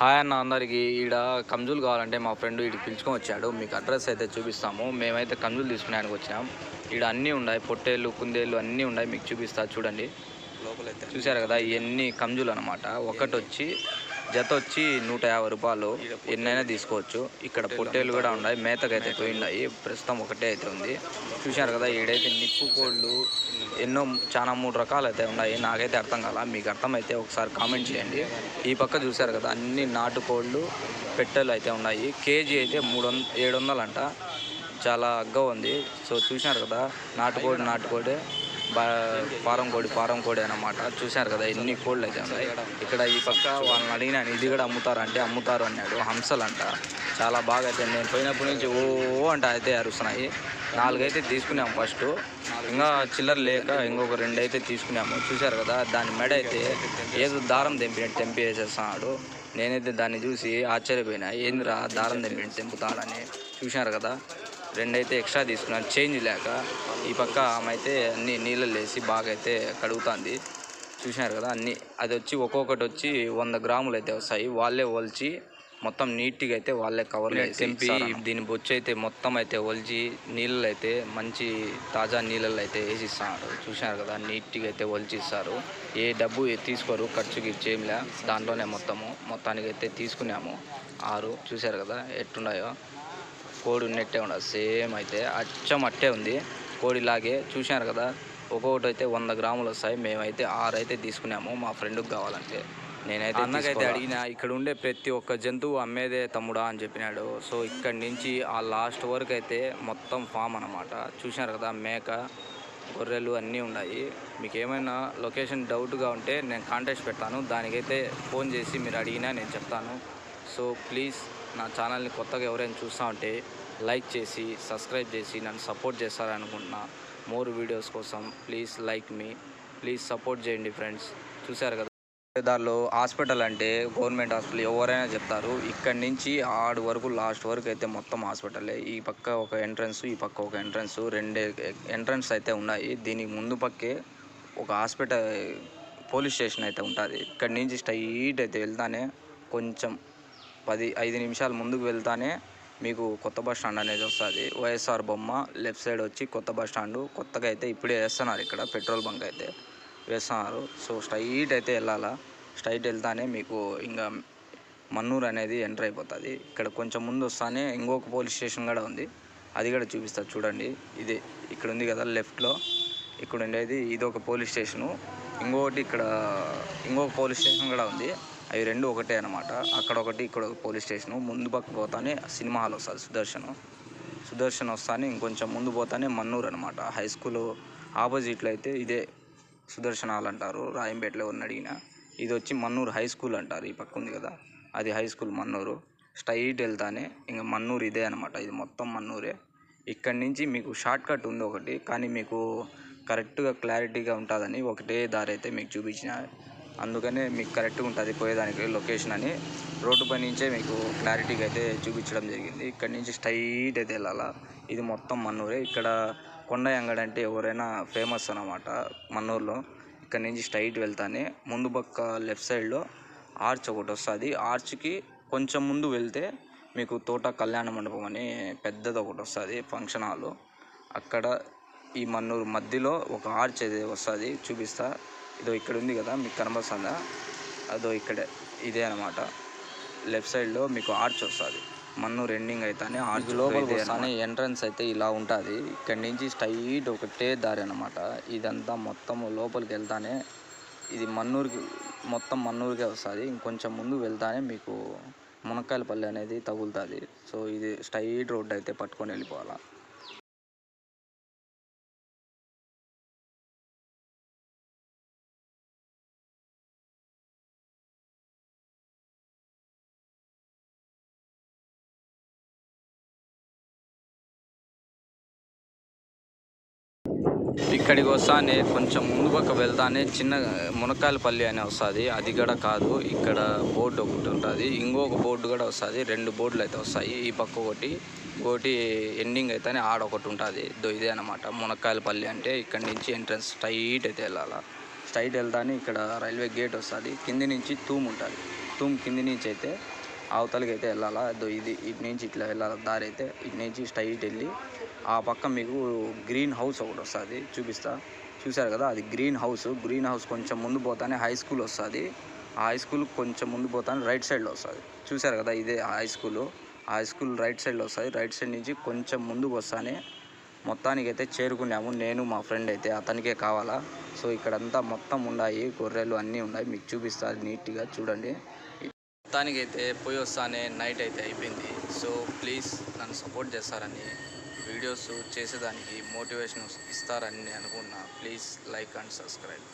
Hi అన్న అందరికీ. ఈడ కంజులు కావాలంటే మా ఫ్రెండ్ వీడికి పిలుచుకొని వచ్చాడు. మీకు అడ్రస్ అయితే చూపిస్తాము. మేమైతే కంజులు తీసుకునేందుకు వచ్చినాం. ఈడ అన్నీ ఉన్నాయి, పొట్టేళ్ళు కుందేళ్ళు అన్నీ ఉన్నాయి. మీకు చూపిస్తా చూడండి. లోపలైతే చూసారు కదా, ఇవన్నీ కంజులు అనమాట. ఒకటి వచ్చి జత వచ్చి 150 రూపాయలు, ఎన్నైనా తీసుకోవచ్చు. ఇక్కడ పొట్టేళ్ళు కూడా ఉన్నాయి, మేతకైతే పోయినాయి. ప్రస్తుతం ఒకటే అయితే ఉంది. చూశారు కదా, ఈడైతే నిప్పు కోళ్ళు ఎన్నో చాలా 3 రకాలు అయితే ఉన్నాయి. నాకైతే అర్థం కాల, మీకు అర్థమైతే ఒకసారి కామెంట్ చేయండి. ఈ పక్క చూశారు కదా, అన్ని నాటుకోళ్ళు పెట్టెలు అయితే ఉన్నాయి. కేజీ అయితే 700 అంట. చాలా అగ్గా ఉంది. సో చూశారు కదా, నాటుకోడి ఫారం కోడి అన్నమాట. చూశారు కదా, ఎన్ని కోళ్ళు అయితే ఉన్నాయి. ఇక్కడ ఈ పక్క వాళ్ళని అడిగినాను, ఇది కూడా అమ్ముతారంటే అమ్ముతారు అన్నాడు. హంసలు అంట. చాలా బాగా అయితే నేను పోయినప్పటి నుంచి ఓ అంట అయితే అరుస్తున్నాయి. 4 అయితే తీసుకున్నాము ఫస్ట్. ఇంకా చిల్లర లేక ఇంకొక 2 అయితే తీసుకున్నాము. చూశారు కదా, దాని మెడ అయితే ఏదో దారం తెంపి వేసేస్తున్నాడు. నేనైతే దాన్ని చూసి ఆశ్చర్యపోయినా, ఏందిరా దారం తెంపుతాడని. చూశారు కదా, 2 అయితే ఎక్స్ట్రా తీసుకున్నాను చేంజ్ లేక. ఈ పక్క ఆమె అయితే అన్ని నీళ్ళల్లో వేసి బాగా అయితే కడుగుతుంది. చూశారు కదా, అన్నీ అది వచ్చి ఒక్కొక్కటి వచ్చి 100 గ్రాములు అయితే వస్తాయి. వాళ్ళే ఒలిచి మొత్తం నీట్గా అయితే వాళ్ళే కవర్లు తెంపి దీని బొచ్చు అయితే మొత్తం అయితే ఒలిచి నీళ్ళలో అయితే మంచి తాజా నీళ్ళల్లో అయితే వేసిస్తారు. చూశారు కదా, నీట్గా అయితే ఒలిచి ఇస్తారు. ఏ డబ్బు తీసుకోరు, ఖర్చుకి చేయలే. దాంట్లోనే మొత్తానికి అయితే తీసుకున్నాము 6. చూశారు కదా ఎట్టున్నాయో. కోడి ఉన్నట్టే ఉండదు, సేమ్ అయితే అచ్చం అట్టే ఉంది కోడిలాగే. చూశారు కదా, ఒక్కొక్కటి అయితే 100 గ్రాములు వస్తాయి. మేమైతే 6 అయితే తీసుకున్నాము మా ఫ్రెండ్కి కావాలంటే. నేనైతే అన్నకైతే అడిగిన, ఇక్కడ ఉండే ప్రతి ఒక్క జంతువు అమ్మేదే తమ్ముడా అని చెప్పినాడు. సో ఇక్కడి నుంచి ఆ లాస్ట్ వరకు అయితే మొత్తం ఫామ్ అనమాట. చూశారు కదా, మేక గొర్రెలు అన్నీ ఉన్నాయి. మీకు ఏమైనా లొకేషన్ డౌట్గా ఉంటే నేను కాంటాక్ట్ పెడతాను. దానికైతే ఫోన్ చేసి మీరు అడిగినా నేను చెప్తాను. సో ప్లీజ్ నా ఛానల్ని కొత్తగా ఎవరైనా చూస్తూ ఉంటే లైక్ చేసి సబ్స్క్రైబ్ చేసి నన్ను సపోర్ట్ చేస్తారనుకుంటున్నా. మోర్ వీడియోస్ కోసం please like me, please support చేయండి ఫ్రెండ్స్. చూశారు కదా, దానిలో హాస్పిటల్ అంటే గవర్నమెంట్ హాస్పిటల్ ఎవరైనా చెప్తారు. ఇక్కడి నుంచి ఆడు వరకు లాస్ట్ వరకు అయితే మొత్తం హాస్పిటలే. ఈ పక్క ఒక ఎంట్రన్స్, ఈ పక్క ఒక ఎంట్రన్స్, 2 ఎంట్రన్స్ అయితే ఉన్నాయి. దీనికి ముందు పక్కే ఒక హాస్పిటల్ పోలీస్ స్టేషన్ అయితే ఉంటుంది. ఇక్కడి నుంచి స్ట్రైట్ అయితే వెళ్తానే కొంచెం 5 నిమిషాలు ముందుకు వెళ్తానే మీకు కొత్త బస్ స్టాండ్ అనేది వస్తుంది. వైఎస్ఆర్ బొమ్మ లెఫ్ట్ సైడ్ వచ్చి కొత్త బస్ స్టాండు. కొత్తగా అయితే ఇప్పుడే వేస్తున్నారు, ఇక్కడ పెట్రోల్ బంక్ అయితే వేస్తున్నారు. సో స్ట్రైట్ అయితే వెళ్ళాలా. స్ట్రైట్ వెళ్తానే మీకు ఇంకా మన్నూరు అనేది ఎంటర్ అయిపోతుంది. ఇక్కడ కొంచెం ముందు వస్తానే ఇంకొక పోలీస్ స్టేషన్ కూడా ఉంది, అది కూడా చూపిస్తారు చూడండి. ఇదే ఇక్కడ ఉంది కదా లెఫ్ట్లో, ఇక్కడ ఉండేది ఇది ఒక పోలీస్ స్టేషను. ఇంకొకటి ఇక్కడ ఇంకొక పోలీస్ స్టేషన్ కూడా ఉంది. అవి 2 ఒకటే అనమాట. అక్కడ ఒకటి ఇక్కడ ఒక పోలీస్ స్టేషను. ముందు పక్క పోతానే సినిమా హాల్ వస్తుంది, సుదర్శన్ వస్తానే ఇంకొంచెం ముందు పోతానే మన్నూరు అనమాట. హై స్కూల్ ఆపోజిట్లో అయితే ఇదే సుదర్శన్ హాల్ అంటారు. రాయంపేటలో ఉన్న అడిగిన ఇది వచ్చి మన్నూరు హై స్కూల్ అంటారు. ఈ పక్క ఉంది కదా, అది హై స్కూల్ మన్నూరు. స్ట్రైట్ వెళ్తానే ఇంకా మన్నూరు ఇదే అనమాట. ఇది మొత్తం మన్నూరే. ఇక్కడి నుంచి మీకు షార్ట్ కట్ ఉంది ఒకటి, కానీ మీకు కరెక్ట్గా క్లారిటీగా ఉంటుందని ఒకటే దారి అయితే మీకు చూపించిన. అందుకనే మీకు కరెక్ట్గా ఉంటుంది పోయేదానికి లొకేషన్ అని. రోడ్డు పై నుంచే మీకు క్లారిటీగా అయితే చూపించడం జరిగింది. ఇక్కడ నుంచి స్ట్రైట్ అయితే వెళ్ళాలా. ఇది మొత్తం మన్నూరే. ఇక్కడ కొండ అంగడి అంటే ఎవరైనా ఫేమస్ అన్నమాట మన్నూరులో. ఇక్కడ నుంచి స్ట్రైట్ వెళ్తానే ముందు పక్క లెఫ్ట్ సైడ్లో ఆర్చ్ ఒకటి వస్తుంది. ఆర్చ్కి కొంచెం ముందు వెళ్తే మీకు తోట కళ్యాణ మండపం అని పెద్దది ఒకటి వస్తుంది, ఫంక్షన్ హాలు. అక్కడ ఈ మన్నూరు మధ్యలో ఒక ఆర్చ్ అయితే వస్తుంది, చూపిస్తా. ఇదో ఇక్కడ ఉంది కదా, మీకు కనబస్తుందా? అదో ఇక్కడే ఇదే అనమాట. లెఫ్ట్ సైడ్లో మీకు ఆర్చ్ వస్తుంది. మన్నూరు ఎండింగ్ అయితేనే ఆర్చ్ లోపలికి వస్తానే ఎంట్రన్స్ అయితే ఇలా ఉంటుంది. ఇక్కడి నుంచి స్ట్రైట్ ఒకటే దారి అనమాట. ఇదంతా మొత్తం లోపలికి వెళ్తానే ఇది మన్నూరుకి మొత్తం మన్నూరుకే వస్తుంది. ఇంకొంచెం ముందు వెళ్తానే మీకు మునక్కాయలపల్లి అనేది తగులుతుంది. సో ఇది స్ట్రైట్ రోడ్ అయితే పట్టుకొని వెళ్ళిపోవాలా. ఇక్కడికి వస్తానే కొంచెం ముందు పక్క వెళ్తానే చిన్న మునక్కాయలపల్లి అని వస్తుంది. అది కూడా కాదు, ఇక్కడ బోర్డు ఒకటి ఉంటుంది, ఇంకొక బోర్డు కూడా వస్తుంది. 2 బోర్డులు అయితే వస్తాయి. ఈ పక్క ఒకటి ఎండింగ్ అయితేనే ఆడొకటి ఉంటుంది. ఇదే అనమాట మునక్కాయలపల్లి అంటే. ఇక్కడ నుంచి ఎంట్రన్స్ స్ట్రైట్ అయితే వెళ్ళాలా. స్ట్రైట్ వెళ్తానే ఇక్కడ రైల్వే గేట్ వస్తుంది. కింది నుంచి తూము ఉంటుంది. తుమ్ కింది నుంచి అయితే అవతలకి అయితే వెళ్ళాలా. ఇది ఇటు నుంచి ఇట్లా వెళ్ళాలి దారి అయితే, ఇటు నుంచి స్ట్రైట్ వెళ్ళి ఆ పక్క మీకు గ్రీన్ హౌస్ ఒకటి వస్తుంది, చూపిస్తా. చూసారు కదా, అది గ్రీన్ హౌస్ కొంచెం ముందు పోతానే హై స్కూల్ వస్తుంది. ఆ హై స్కూల్ కొంచెం ముందు పోతానే రైట్ సైడ్లో వస్తుంది. చూసారు కదా, ఇదే హై స్కూల్ రైట్ సైడ్లో వస్తుంది. రైట్ సైడ్ నుంచి కొంచెం ముందుకు వస్తానే మొత్తానికి అయితే చేరుకున్నాము. నేను మా ఫ్రెండ్ అయితే, అతనికే కావాలా. సో ఇక్కడంతా మొత్తం ఉన్నాయి, గొర్రెలు అన్నీ ఉన్నాయి, మీకు చూపిస్తారు నీట్గా చూడండి. మొత్తానికి అయితే పోయి వస్తానే నైట్ అయితే అయిపోయింది. సో ప్లీజ్ నన్ను సపోర్ట్ చేస్తారని, వీడియోస్ చేసేదానికి మోటివేషన్ ఇస్తారని అనుకున్నా. Please like and subscribe.